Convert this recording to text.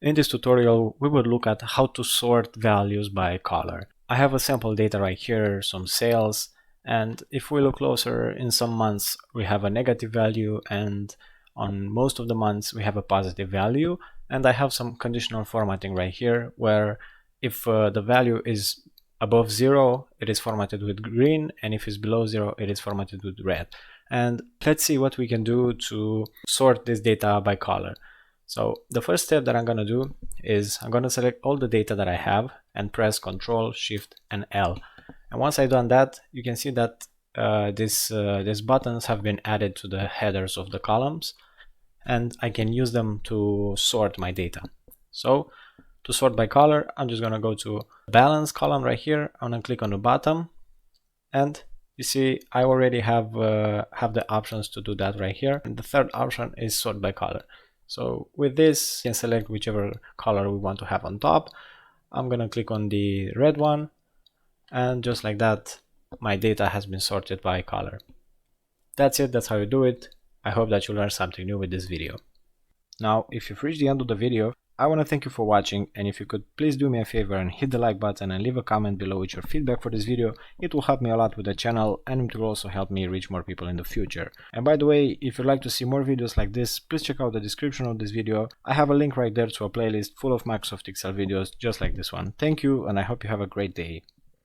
In this tutorial, we will look at how to sort values by color. I have a sample data right here, some sales, and if we look closer, in some months we have a negative value, and on most of the months we have a positive value. And I have some conditional formatting right here, where if the value is above 0, it is formatted with green, and if it's below 0, it is formatted with red. And let's see what we can do to sort this data by color. So the first step that I'm going to do is I'm going to select all the data that I have and press Ctrl, Shift, and L. And once I've done that, you can see that these buttons have been added to the headers of the columns, and I can use them to sort my data. So to sort by color, I'm just going to go to Balance column right here. I'm going to click on the bottom, and you see I already have the options to do that right here. And the third option is Sort by color. So with this, you can select whichever color we want to have on top. I'm going to click on the red one, and just like that, my data has been sorted by color. That's it, that's how you do it. I hope that you learned something new with this video. Now, if you've reached the end of the video, I want to thank you for watching, and if you could please do me a favor and hit the like button and leave a comment below with your feedback for this video. It will help me a lot with the channel, and it will also help me reach more people in the future. And by the way, if you'd like to see more videos like this, please check out the description of this video. I have a link right there to a playlist full of Microsoft Excel videos just like this one. Thank you, and I hope you have a great day.